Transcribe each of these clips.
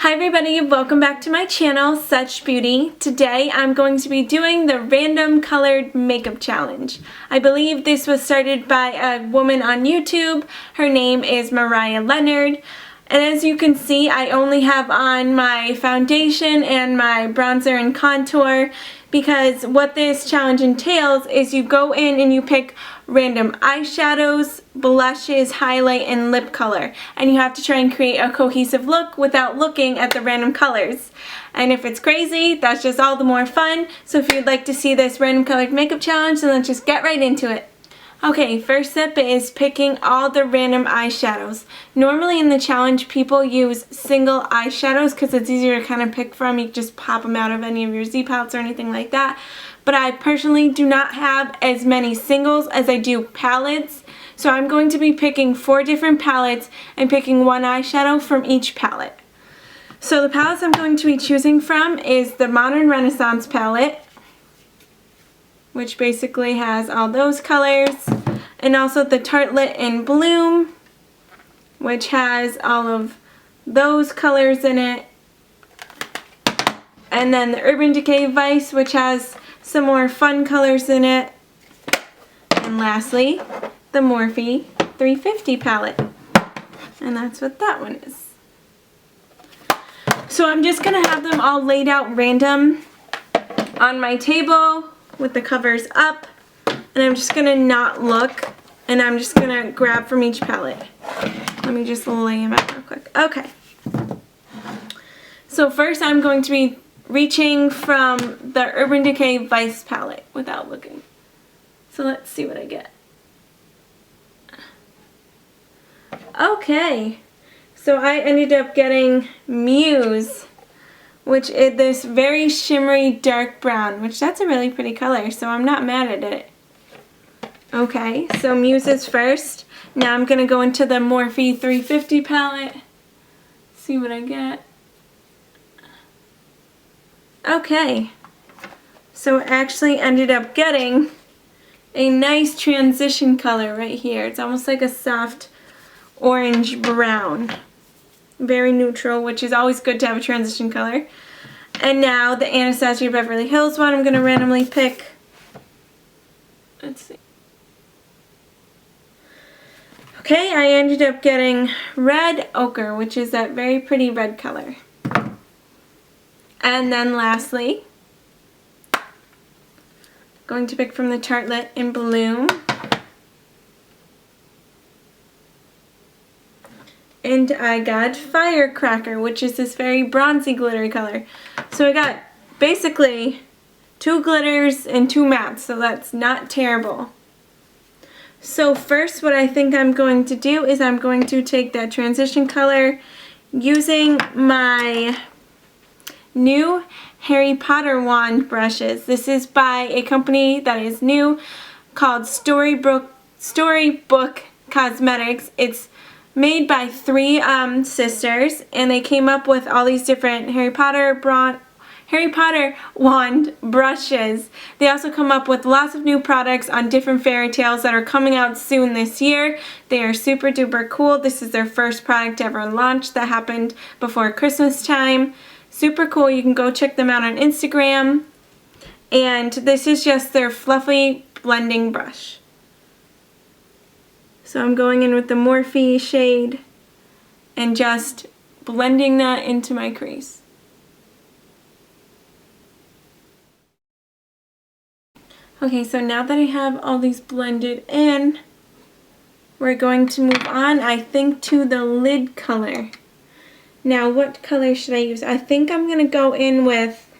Hi everybody, welcome back to my channel, Such Beauty. Today I'm going to be doing the random colored makeup challenge. I believe this was started by a woman on YouTube. Her name is Mariah Leonard. And as you can see, I only have on my foundation and my bronzer and contour because what this challenge entails is you go in and you pick random eyeshadows, blushes, highlight, and lip color. And you have to try and create a cohesive look without looking at the random colors. And if it's crazy, that's just all the more fun. So if you'd like to see this random colored makeup challenge, then let's just get right into it. Okay, first step is picking all the random eyeshadows. Normally in the challenge, people use single eyeshadows because it's easier to kind of pick from. You can just pop them out of any of your Z palettes or anything like that. But I personally do not have as many singles as I do palettes. So I'm going to be picking 4 different palettes and picking one eyeshadow from each palette. So the palettes I'm going to be choosing from is the Modern Renaissance palette, which basically has all those colors, and also the Tartelette in Bloom, which has all of those colors in it, and then the Urban Decay Vice, which has some more fun colors in it, and lastly, the Morphe 350 palette, and that's what that one is. So I'm just going to have them all laid out random on my table with the covers up, and I'm just going to not look, and I'm just going to grab from each palette. Let me just lay them out real quick. Okay. So first I'm going to be reaching from the Urban Decay Vice palette without looking. So let's see what I get. Okay. So I ended up getting Muse, which is this very shimmery dark brown, which that's a really pretty color, so I'm not mad at it. Okay, so Muse is first. Now I'm going to go into the Morphe 350 palette, see what I get. Okay, so I actually ended up getting a nice transition color right here. It's almost like a soft orange brown. Very neutral, which is always good to have a transition color. And now the Anastasia Beverly Hills one I'm going to randomly pick. Let's see. Okay, I ended up getting Red Ochre, which is that very pretty red color. And then lastly, going to pick from the Tartelette in Bloom. And I got Firecracker, which is this very bronzy glittery color. So I got basically 2 glitters and 2 mattes, so that's not terrible. So first what I think I'm going to do is I'm going to take that transition color using my new Harry Potter wand brushes. This is by a company that is new called Storybook Cosmetics. It's made by 3 sisters, and they came up with all these different Harry Potter wand brushes. They also come up with lots of new products on different fairy tales that are coming out soon this year. They are super duper cool. This is their first product ever launched that happened before Christmas time. Super cool. You can go check them out on Instagram. And this is just their fluffy blending brush. So I'm going in with the Morphe shade and just blending that into my crease. Okay, so now that I have all these blended in, we're going to move on, I think, to the lid color. Now, what color should I use? I think I'm going to go in with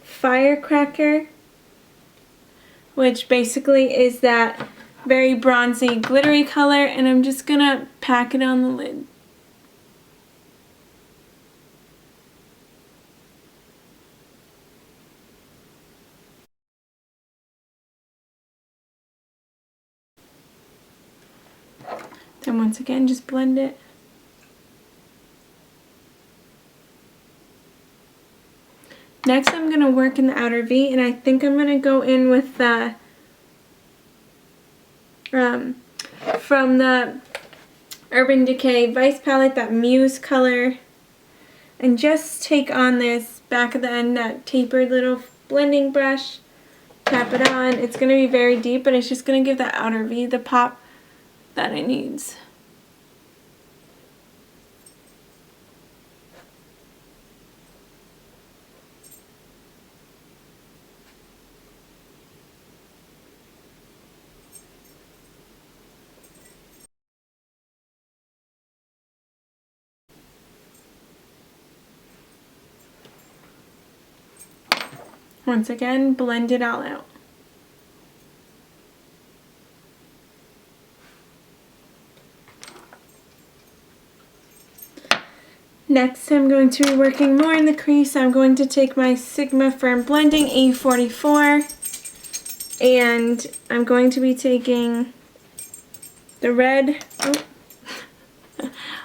Firecracker, which basically is that very bronzy glittery color, and I'm just going to pack it on the lid. Then once again, just blend it. Next I'm going to work in the outer V, and I think I'm going to go in with the from the Urban Decay Vice palette, that Muse color, and just take on this back of the end, that tapered little blending brush, tap it on. It's going to be very deep, but it's just going to give that outer V the pop that it needs. Once again, blend it all out. Next, I'm going to be working more in the crease. I'm going to take my Sigma Firm Blending A44, and I'm going to be taking the red. Oh.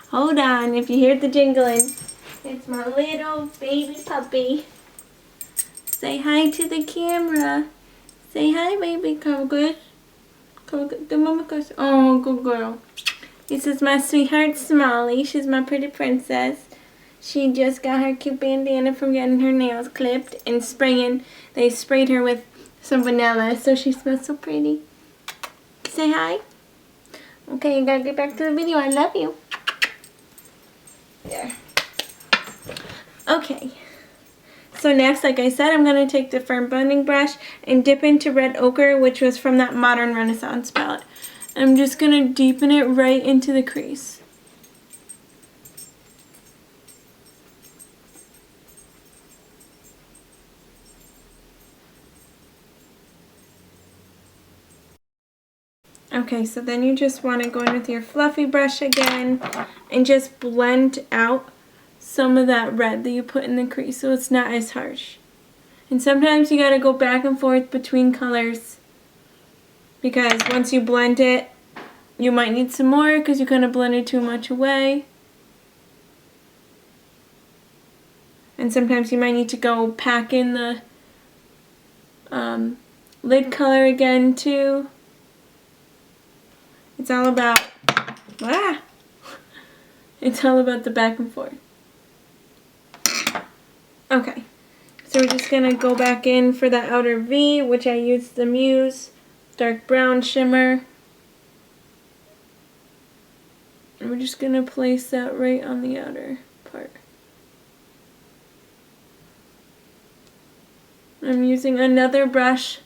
Hold on, if you hear the jingling, it's my little baby puppy. Say hi to the camera. Say hi, baby. Come good. Come good. The mama goes. Oh, good girl. This is my sweetheart Smalley. She's my pretty princess. She just got her cute bandana from getting her nails clipped and spraying. They sprayed her with some vanilla, so she smells so pretty. Say hi. Okay, you gotta get back to the video. I love you. There. Okay. So next, like I said, I'm going to take the firm blending brush and dip into Red Ochre, which was from that Modern Renaissance palette. I'm just going to deepen it right into the crease. Okay, so then you just want to go in with your fluffy brush again and just blend out some of that red that you put in the crease so it's not as harsh. And sometimes you got to go back and forth between colors because once you blend it, you might need some more because you kind of blended too much away. And sometimes you might need to go pack in the lid color again too. It's all about, it's all about the back and forth. Okay, so we're just going to go back in for the outer V, which I used the Muse Dark Brown Shimmer. And we're just going to place that right on the outer part. I'm using another brush.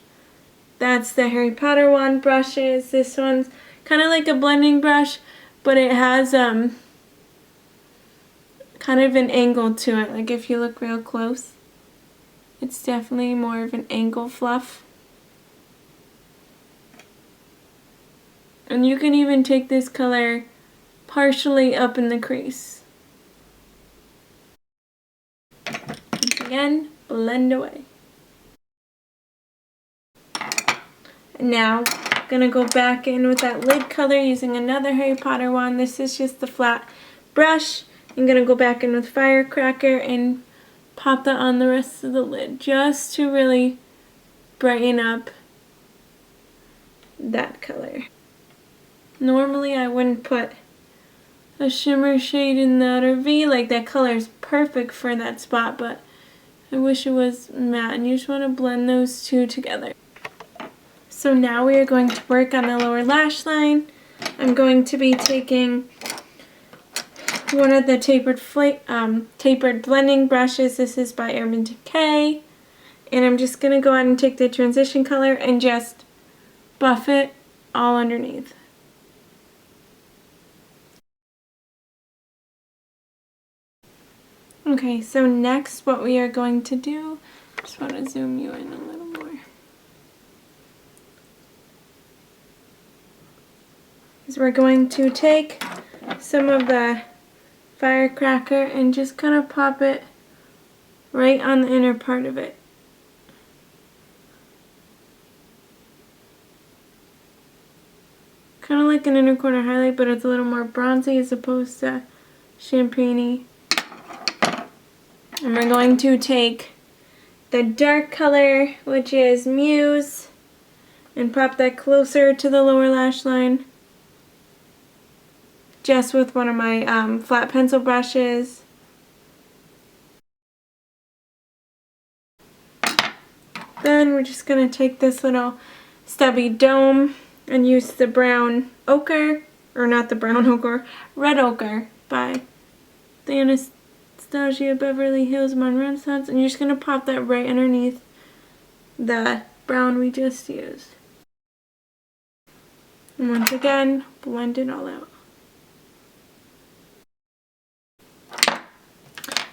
That's the Harry Potter wand brushes. This one's kind of like a blending brush, but it has kind of an angle to it. Like if you look real close, it's definitely more of an angle fluff. And you can even take this color partially up in the crease. Once again, blend away. And now, I'm gonna go back in with that lid color using another Harry Potter wand. This is just the flat brush. I'm gonna go back in with Firecracker and pop that on the rest of the lid just to really brighten up that color. Normally I wouldn't put a shimmer shade in the outer V, like that color is perfect for that spot, but I wish it was matte, and you just want to blend those two together. So now we are going to work on the lower lash line. I'm going to be taking one of the tapered blending brushes. This is by Urban Decay. And I'm just going to go ahead and take the transition color and just buff it all underneath. Okay, so next what we are going to do, just want to zoom you in a little more, is we're going to take some of the Firecracker and just kind of pop it right on the inner part of it. Kind of like an inner corner highlight, but it's a little more bronzy as opposed to champagne-y. And we're going to take the dark color, which is Muse, and pop that closer to the lower lash line. Just with one of my flat pencil brushes. Then we're just going to take this little stubby dome and use the brown ochre, or not the brown ochre, red ochre by the Anastasia Beverly Hills Modern Renaissance, and you're just going to pop that right underneath the brown we just used. And once again, blend it all out.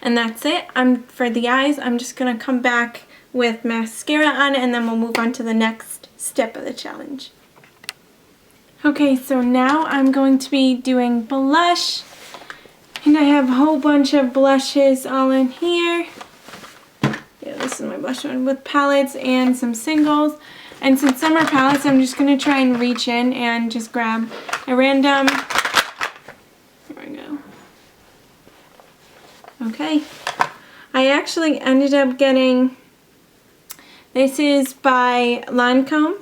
And that's it. For the eyes, I'm just going to come back with mascara on, and then we'll move on to the next step of the challenge. Okay, so now I'm going to be doing blush. And I have a whole bunch of blushes all in here. Yeah, this is my blush one with palettes and some singles. And since some are palettes, I'm just going to try and reach in and just grab a random. Here we go. Okay. I actually ended up getting, this is by Lancome,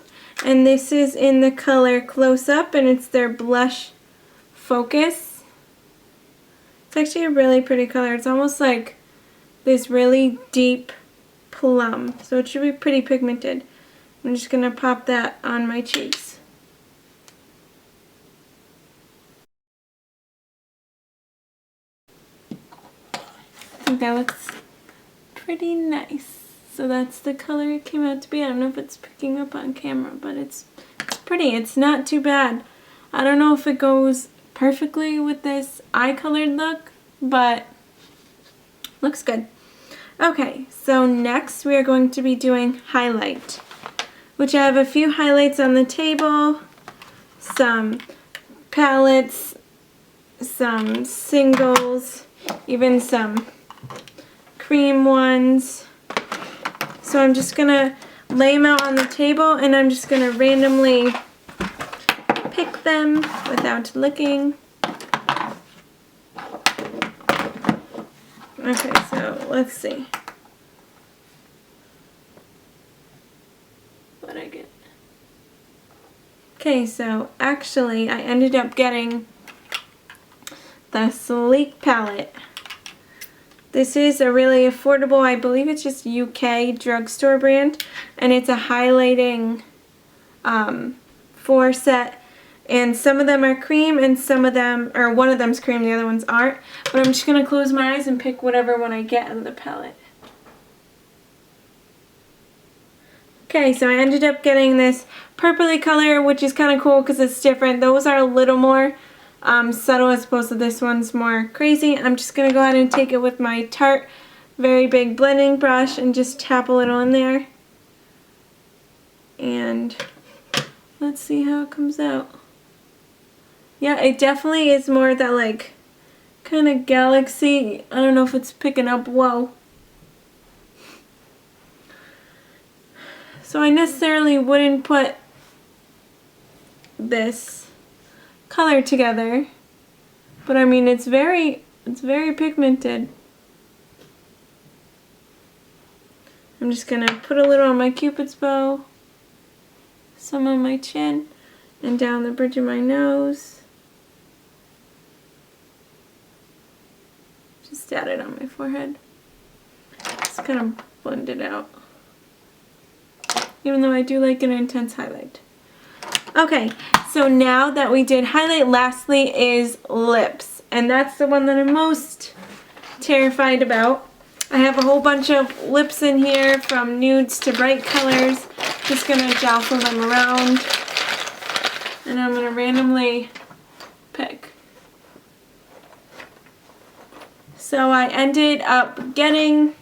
and this is in the color Close Up, and it's their blush Focus. It's actually a really pretty color. It's almost like this really deep plum, so it should be pretty pigmented. I'm just going to pop that on my cheeks. I think that looks pretty nice. So that's the color it came out to be. I don't know if it's picking up on camera, but it's pretty. It's not too bad. I don't know if it goes perfectly with this eye colored look, but looks good. Okay, so next we are going to be doing highlight, which I have a few highlights on the table, some palettes, some singles, even some cream ones. So I'm just going to lay them out on the table, and I'm just going to randomly pick them without looking. Okay, so let's see what I get. Okay, so actually I ended up getting the Sleek palette. This is a really affordable, I believe it's just UK drugstore brand, and it's a highlighting 4 set, and some of them are cream and some of them, or one of them's cream, the other ones aren't, but I'm just going to close my eyes and pick whatever one I get in the palette. Okay, so I ended up getting this purpley color, which is kind of cool because it's different. Those are a little more subtle as opposed to this one's more crazy. I'm just going to go ahead and take it with my Tarte Very Big blending brush and just tap a little in there. And let's see how it comes out. Yeah, it definitely is more that like kind of galaxy. I don't know if it's picking up. Whoa. So I necessarily wouldn't put this color together, but I mean it's very pigmented. I'm just gonna put a little on my Cupid's bow, some on my chin, and down the bridge of my nose. Just add it on my forehead. Just kind of blend it out, even though I do like an intense highlight. Okay, so now that we did highlight, lastly is lips. And that's the one that I'm most terrified about. I have a whole bunch of lips in here, from nudes to bright colors. Just going to jostle them around. And I'm going to randomly pick. So I ended up getting,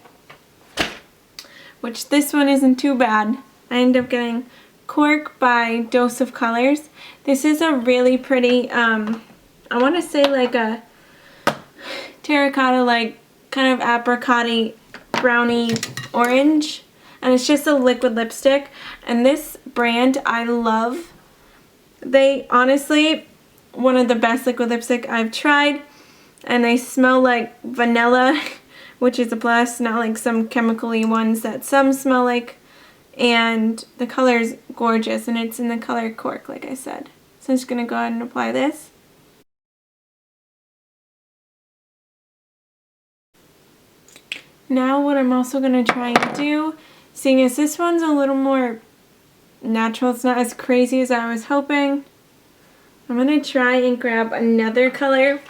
which this one isn't too bad, I ended up getting Cork by Dose of Colors. This is a really pretty, I want to say like a terracotta, like kind of apricot-y, brownie orange. And it's just a liquid lipstick. And this brand I love. They honestly, one of the best liquid lipstick I've tried. And they smell like vanilla, which is a plus, not like some chemical-y ones that some smell like. And the color is gorgeous, and it's in the color Cork, like I said. So I'm just going to go ahead and apply this. Now what I'm also going to try and do, Seeing as this one's a little more natural, it's not as crazy as I was hoping, I'm going to try and grab another color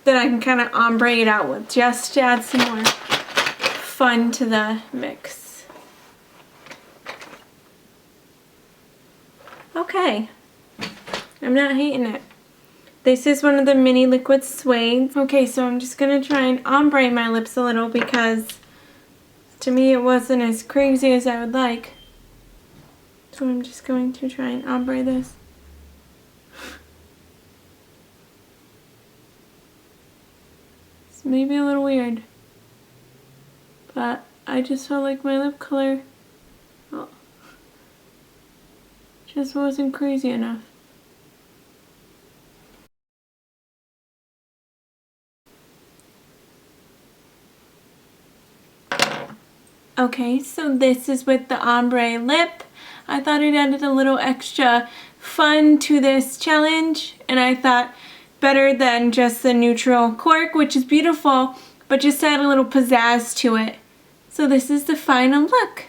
that I can kind of ombre it out with, just to add some more fun to the mix. Okay, I'm not hating it. This is one of the mini liquid suede. Okay, so I'm just going to try and ombre my lips a little because to me it wasn't as crazy as I would like. So I'm just going to try and ombre this. It's maybe a little weird, but I just felt like my lip color just wasn't crazy enough. Okay, so this is with the ombre lip. I thought it added a little extra fun to this challenge, and I thought better than just the neutral cork, which is beautiful, but just add a little pizzazz to it. So this is the final look.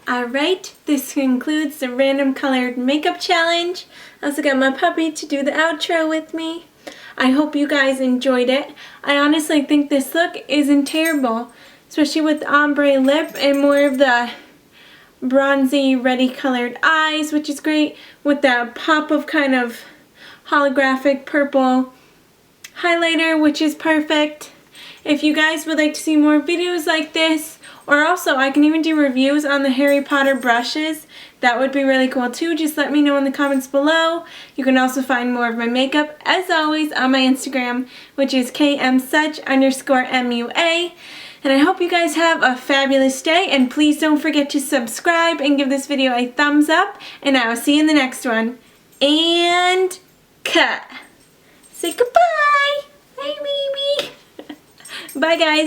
Alright, this concludes the random colored makeup challenge. I also got my puppy to do the outro with me. I hope you guys enjoyed it. I honestly think this look isn't terrible, especially with the ombre lip and more of the bronzy, reddy colored eyes, which is great, with that pop of kind of holographic purple highlighter, which is perfect. If you guys would like to see more videos like this, or also I can even do reviews on the Harry Potter brushes, that would be really cool too. Just let me know in the comments below. You can also find more of my makeup, as always, on my Instagram, which is kmsuch_MUA. And I hope you guys have a fabulous day, and please don't forget to subscribe and give this video a thumbs up, and I will see you in the next one. And cut. Say goodbye. Bye, baby. Bye, guys.